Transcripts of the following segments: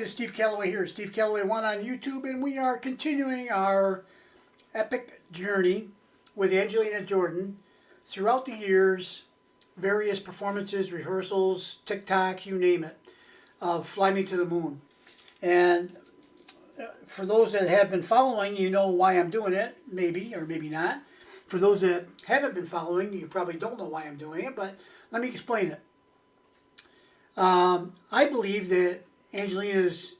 is Steve Callaway here, Steve Callaway 1 on YouTube, and we are continuing our epic journey with Angelina Jordan throughout the years, various performances, rehearsals, Tik Toks, you name it, of Fly Me to the Moon. And for those that have been following, you know why I'm doing it, maybe or maybe not. For those that haven't been following, you probably don't know why I'm doing it, but let me explain it. I believe that Angelina is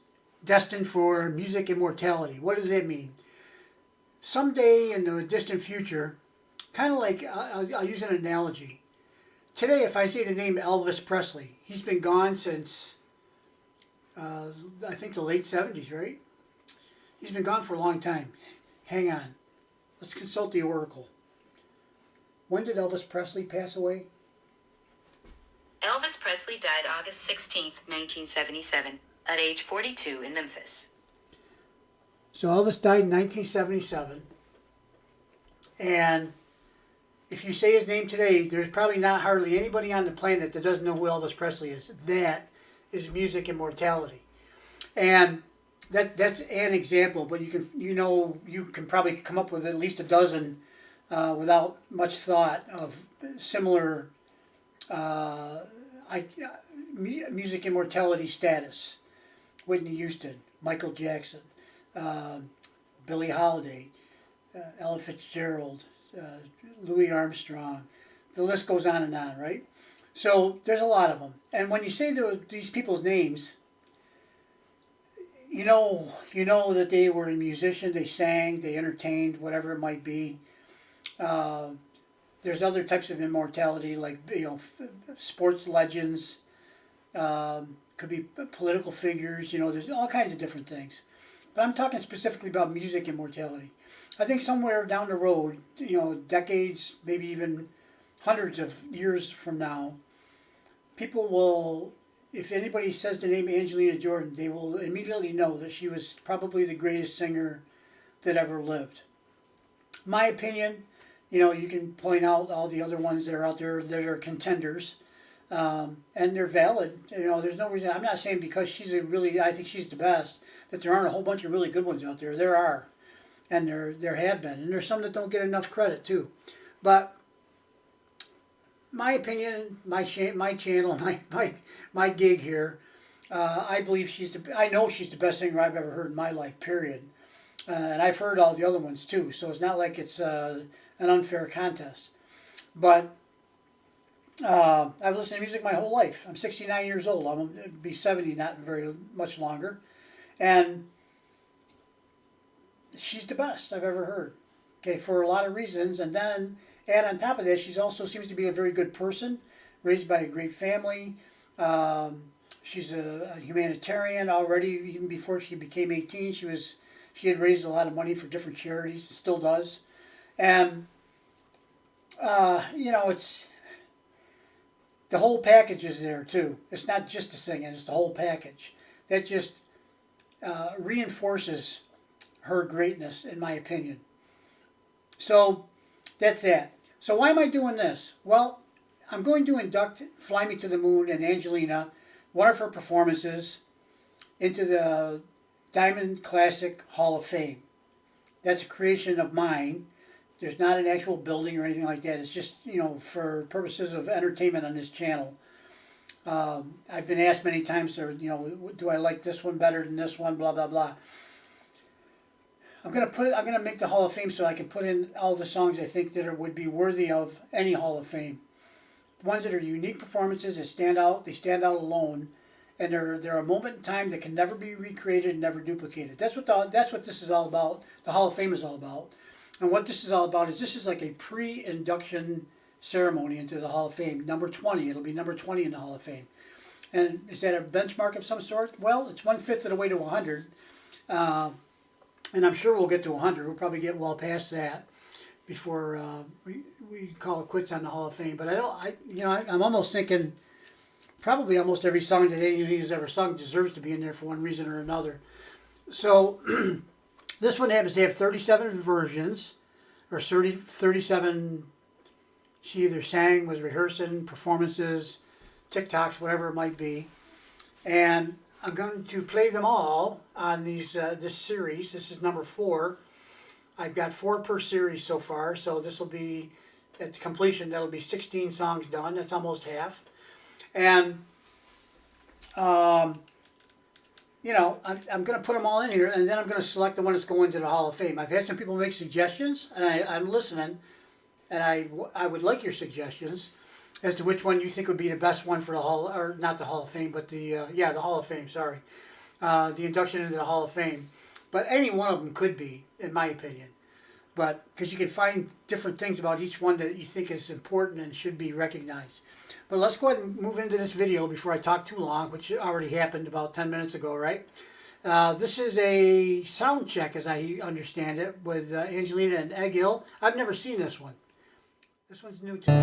destined for music immortality. What does that mean? Someday in the distant future, kind of like, I'll use an analogy. Today, if I say the name Elvis Presley, he's been gone since, I think the late 70s, right? He's been gone for a long time. Hang on. Let's consult the oracle. When did Elvis Presley pass away? Elvis Presley died August 16th, 1977, at age 42 in Memphis. So Elvis died in 1977. And if you say his name today, there's probably not hardly anybody on the planet that doesn't know who Elvis Presley is. That is music immortality. And that's an example, but you can probably come up with at least a dozen without much thought of similar music immortality status. Whitney Houston, Michael Jackson, Billie Holiday, Ella Fitzgerald, Louis Armstrong. The list goes on, right? So there's a lot of them. And when you say these people's names, you know that they were a musician, they sang, they entertained, whatever it might be. There's other types of immortality, like sports legends, could be political figures. There's all kinds of different things. But I'm talking specifically about music immortality. I think somewhere down the road, decades, maybe even hundreds of years from now, people will, if anybody says the name Angelina Jordan, they will immediately know that she was probably the greatest singer that ever lived. My opinion, you can point out all the other ones that are out there that are contenders, and they're valid. There's no reason. I'm not saying because I think she's the best, that there aren't a whole bunch of really good ones out there. There are, and there have been, and there's some that don't get enough credit too. But my opinion, my channel, my gig here, I believe I know she's the best singer I've ever heard in my life. Period. And I've heard all the other ones too, so it's not like it's an unfair contest. But I've listened to music my whole life. I'm 69 years old. I'm going to be 70 not very much longer. And she's the best I've ever heard. Okay, for a lot of reasons. And then add on top of that, she also seems to be a very good person, raised by a great family. She's a humanitarian already. Even before she became 18, she had raised a lot of money for different charities. Still does. And, it's the whole package is there too. It's not just the singing, it's the whole package. That just reinforces her greatness, in my opinion. So that's that. So why am I doing this? Well, I'm going to induct Fly Me to the Moon and Angelina, one of her performances, into the Diamond Classic Hall of Fame. That's a creation of mine. There's not an actual building or anything like that. It's just, for purposes of entertainment on this channel. I've been asked many times, do I like this one better than this one, blah, blah, blah. I'm going to make the Hall of Fame so I can put in all the songs I think that would be worthy of any Hall of Fame. Ones that are unique performances that stand out, they stand out alone. And they're a moment in time that can never be recreated and never duplicated. That's what this is all about. The Hall of Fame is all about. And what this is all about is this is like a pre-induction ceremony into the Hall of Fame. Number 20. It'll be number 20 in the Hall of Fame. And is that a benchmark of some sort? Well, it's 1/5 of the way to 100. And I'm sure we'll get to 100. We'll probably get well past that before we call it quits on the Hall of Fame. But I'm almost thinking probably almost every song that anybody's ever sung deserves to be in there for one reason or another. So this one happens to have 37 versions, or 37, she either sang, was rehearsing, performances, Tik Toks, whatever it might be. And I'm going to play them all on these this series. This is number 4. I've got 4 per series so far, so this will be, at the completion, that'll be 16 songs done. That's almost half. And, you know, I'm going to put them all in here, and then I'm going to select the one that's going to the Hall of Fame. I've had some people make suggestions, and I'm listening, and I would like your suggestions as to which one you think would be the best one for the Hall, or not the Hall of Fame, but the Hall of Fame, sorry. The induction into the Hall of Fame. But any one of them could be, in my opinion. But, because you can find different things about each one that you think is important and should be recognized. But let's go ahead and move into this video before I talk too long, which already happened about 10 minutes ago, right? This is a sound check, as I understand it, with Angelina and Egil. I've never seen this one. This one's new to me.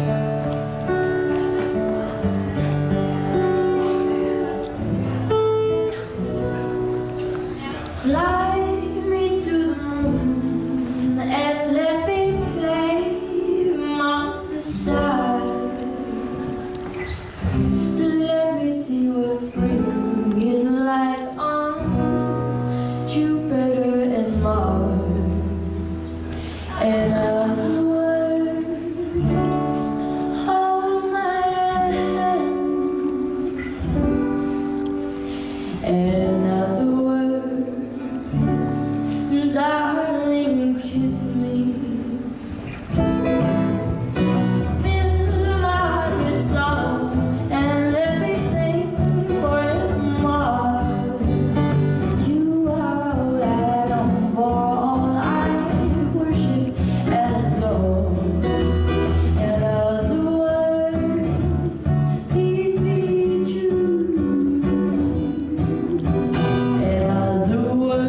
Fly me to the moon and let me play among the stars. Let me see what spring is like on Jupiter and Mars. And other words, hold my hand. And other darling, kiss me. Fill my heart with song and let me sing forevermore. You are all I long for, all I worship and adore. In other words, please be true. In other words,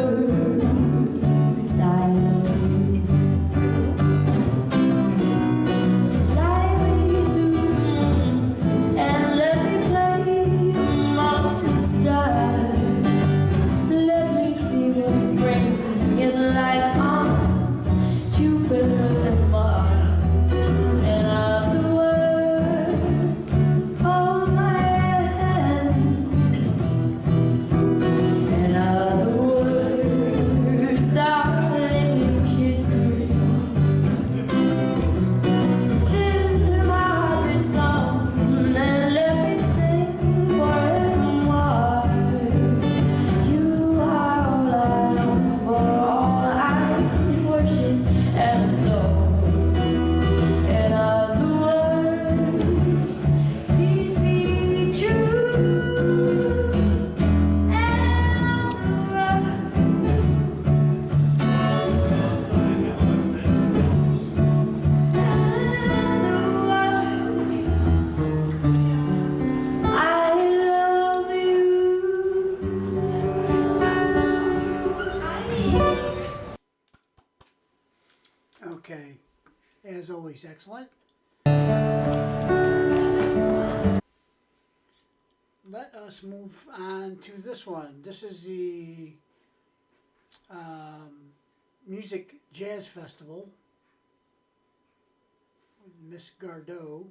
Okay, as always, excellent. Let us move on to this one. This is the Music Jazz Festival with Miss Gardot.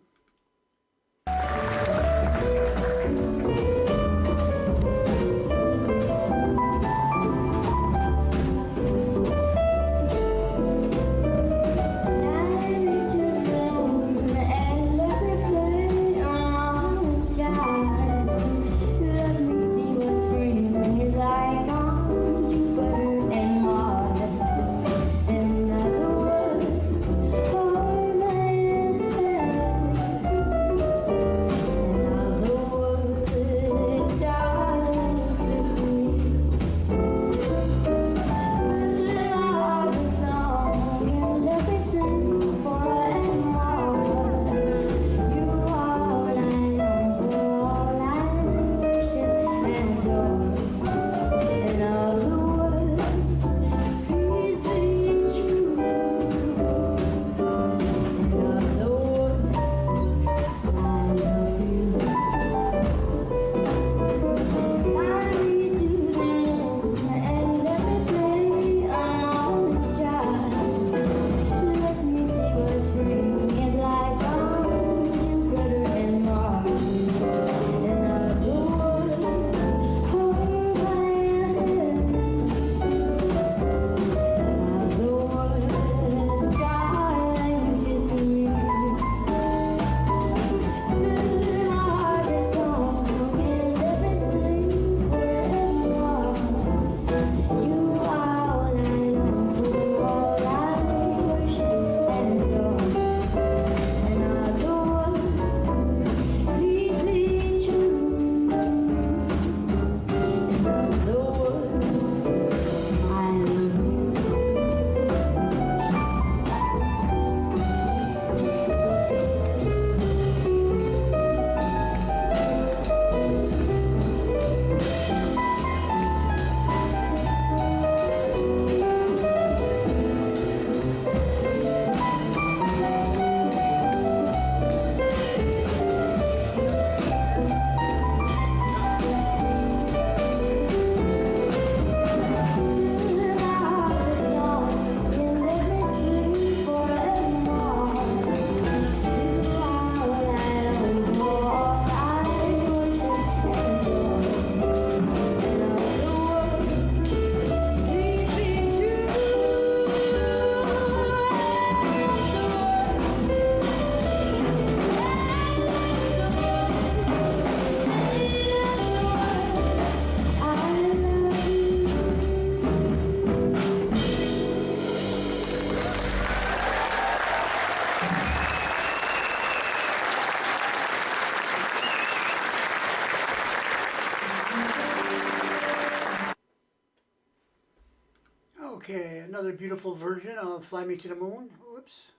Okay, another beautiful version of Fly Me to the Moon. Whoops.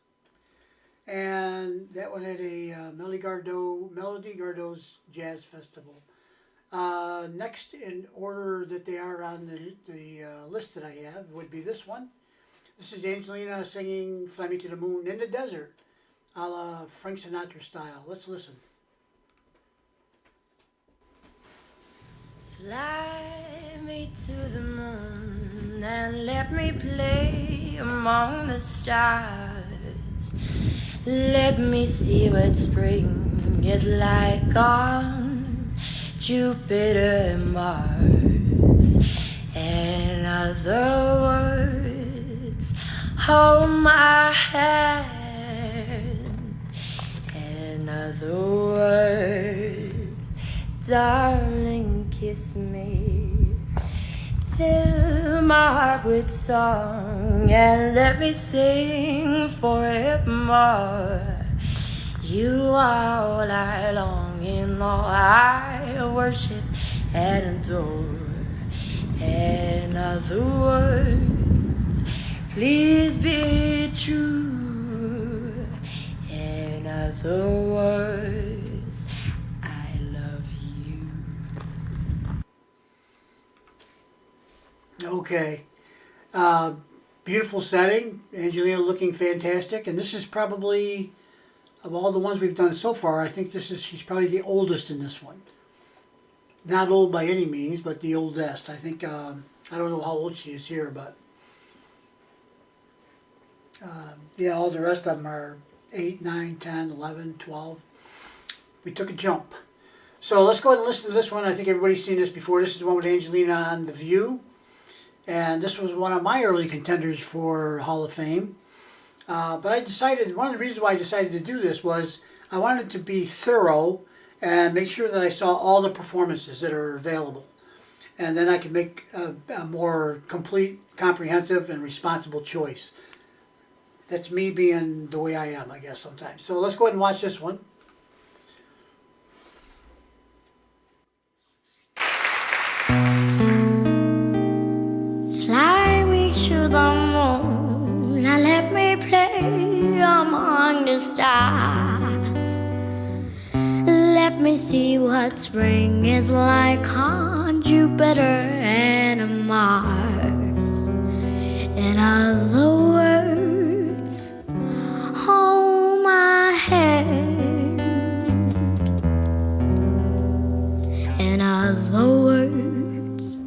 And that one at a Melody Gardot's Jazz Festival. Next in order that they are on the list that I have would be this one. This is Angelina singing Fly Me to the Moon in the Desert, a la Frank Sinatra style. Let's listen. Fly me to the moon and let me play among the stars. Let me see what spring is like on Jupiter and Mars. In other words, hold my hand. In other words, darling, kiss me. Fill my heart with song and let me sing forevermore. You are all I long and all I worship and adore. In other words, please be true. In other words, I love you. Okay. Beautiful setting. Angelina looking fantastic. And this is probably, of all the ones we've done so far, I think she's probably the oldest in this one. Not old by any means, but the oldest. I think, I don't know how old she is here, but yeah, all the rest of them are 8, 9, 10, 11, 12. We took a jump. So let's go ahead and listen to this one. I think everybody's seen this before. This is the one with Angelina on The View. And this was one of my early contenders for Hall of Fame. But I decided, one of the reasons why I decided to do this was I wanted to be thorough and make sure that I saw all the performances that are available. And then I could make a more complete, comprehensive, and responsible choice. That's me being the way I am, I guess, sometimes. So let's go ahead and watch this one. Fly me to the moon and let me play among the stars. Let me see what spring is like on Jupiter and Mars. In other words, hold my hand. In other words,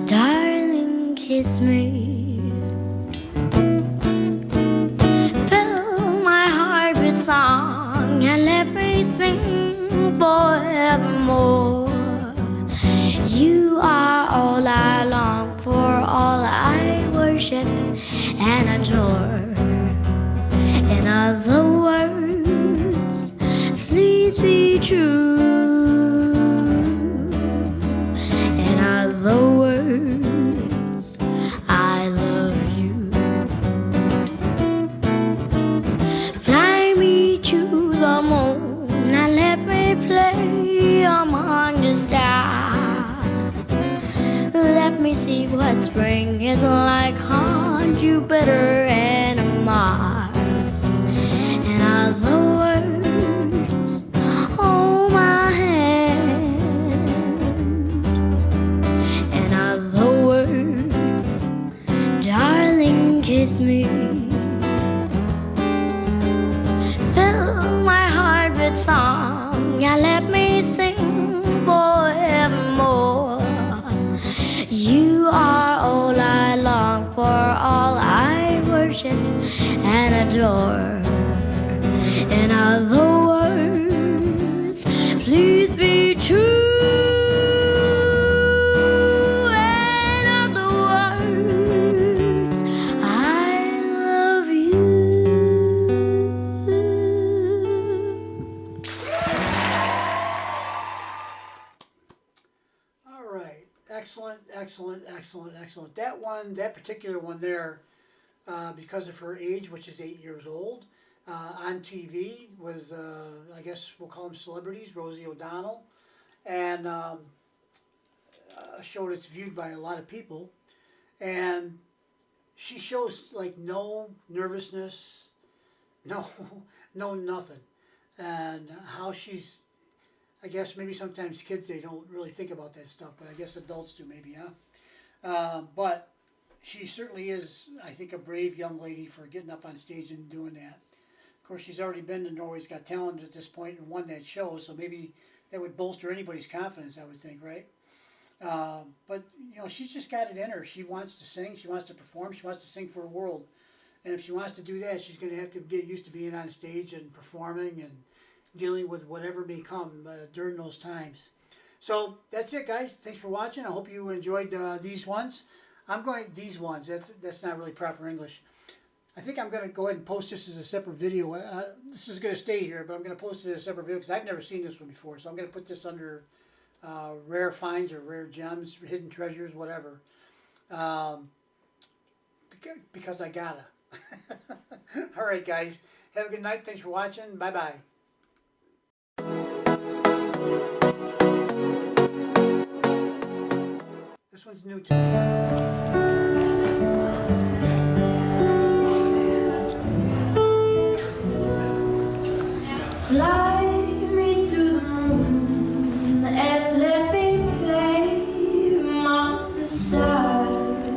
darling, kiss me. Fill my heart with song and let me sing forevermore. You are all I long for, all I worship and adore. In other words, please be true. In other words, I love you. Fly me to the moon and let me play among the stars. Let me see what spring is like on Jupiter and Mars. In other words, hold my hand. In other words, darling, kiss me. Fill my heart with song and let me sing forevermore. You are all I long for, all I worship and adore. In other words, please be true. In other words, I love you. All right. Excellent, excellent, excellent, excellent. That one, that particular one there, because of her age, which is 8 years old, on TV with, I guess we'll call them celebrities, Rosie O'Donnell, and a show that's viewed by a lot of people. And she shows like no nervousness, no, no nothing, and how she's. I guess maybe sometimes kids, they don't really think about that stuff, but I guess adults do maybe, huh? But she certainly is, I think, a brave young lady for getting up on stage and doing that. Of course, she's already been to Norway's Got Talent at this point and won that show, so maybe that would bolster anybody's confidence, I would think, right? But, you know, she's just got it in her. She wants to sing, she wants to perform, she wants to sing for the world. And if she wants to do that, she's going to have to get used to being on stage and performing and dealing with whatever may come during those times. So that's it, guys. Thanks for watching. I hope you enjoyed these ones. These ones, that's not really proper English. I think I'm going to go ahead and post this as a separate video. This is going to stay here, but I'm going to post it as a separate video because I've never seen this one before. So I'm going to put this under rare finds or rare gems, hidden treasures, whatever. Because I gotta. All right, guys. Have a good night. Thanks for watching. Bye-bye. This one's new to me. Fly me to the moon and let me play among the stars.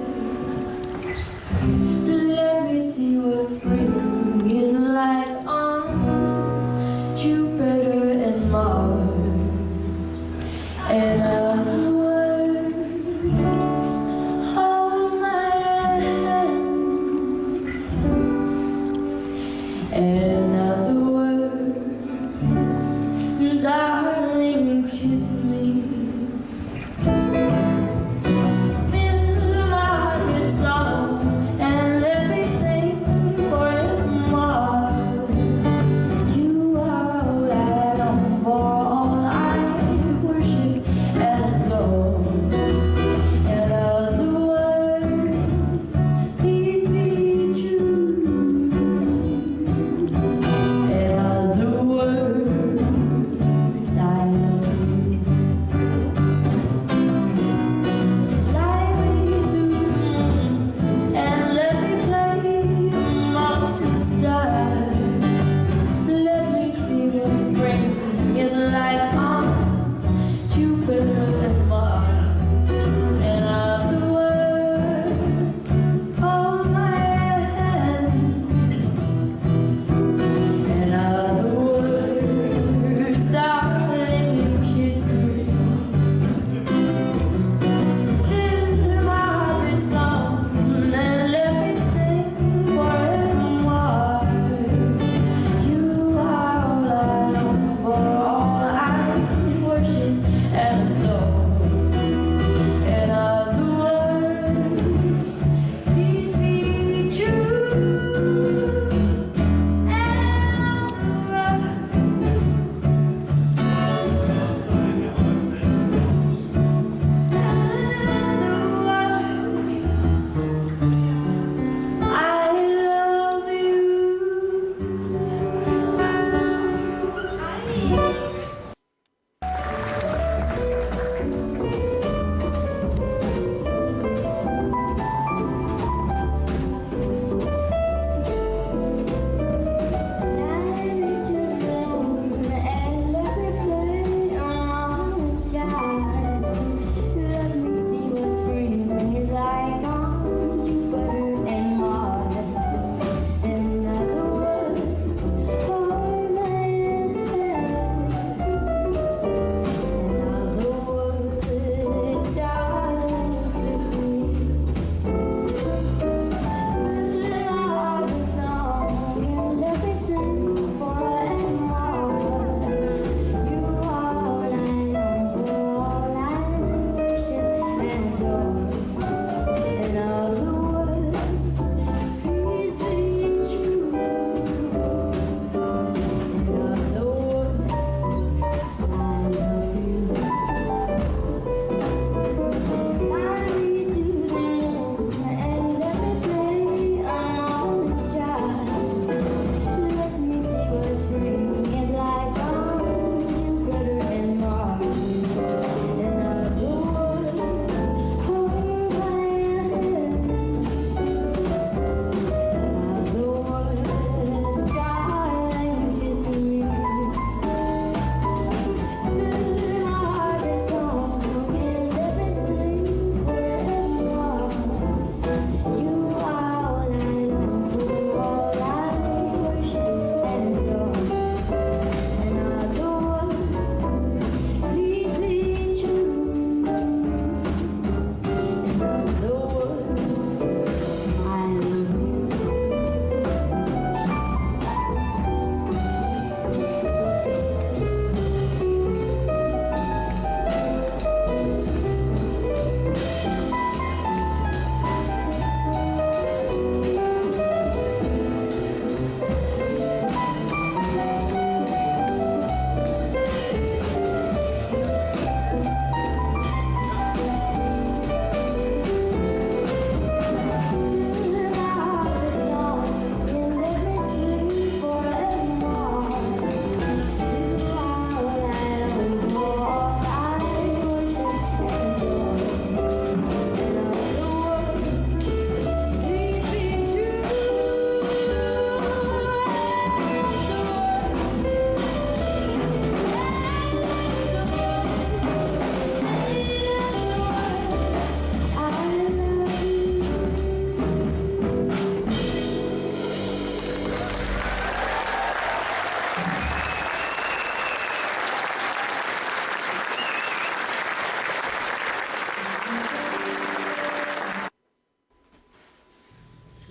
Let me see what spring is like on Jupiter and Mars. And I've words all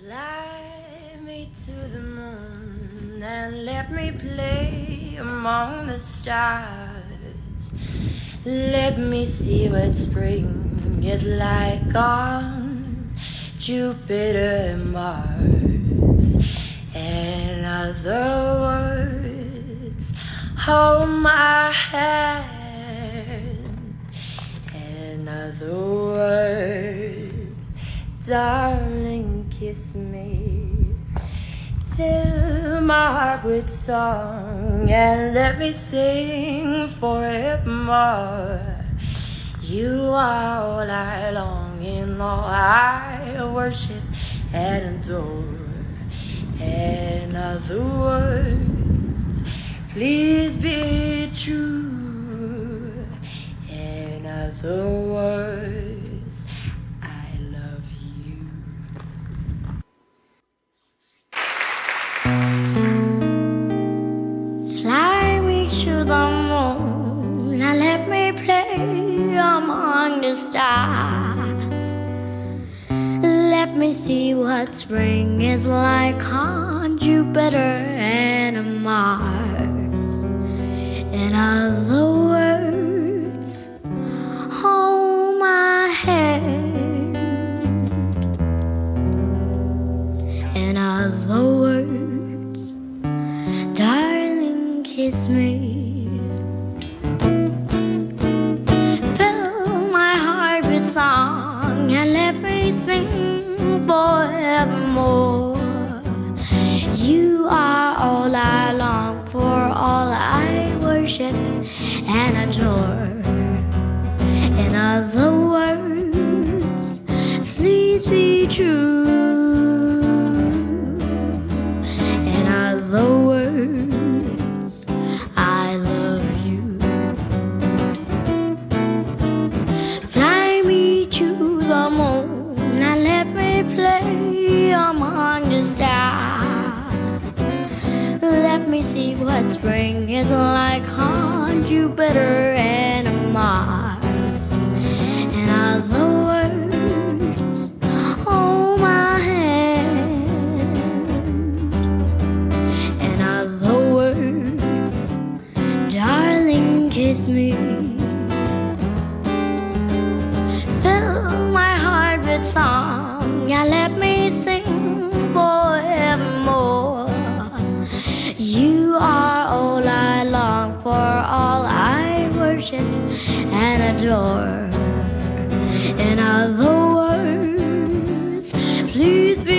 Fly me to the moon and let me play among the stars. Let me see what spring is like on Jupiter and Mars. In other words, hold my hand. In other words, darling, kiss me. Fill my heart with song and let me sing forevermore. You are all I long in, all I worship and adore. In other words, please be true. In other words, I love you. Fly me to the moon and let me play among the stars. Let me see what spring is like on Jupiter and Mars. In other words, hold my hand. In other words, darling, kiss me. Fill my heart with song and let me sing forevermore. You are all I long for, all I worship and adore. In other words, please be true. In other words, I love you. Fly me to the moon and let me play among the stars. Let me see what spring is like on Jupiter and Mars. In other words, hold my hand. In other words, darling, kiss me. Fill my heart with song and let me sing forevermore. You are all I long for, all I worship and adore. In other words, please be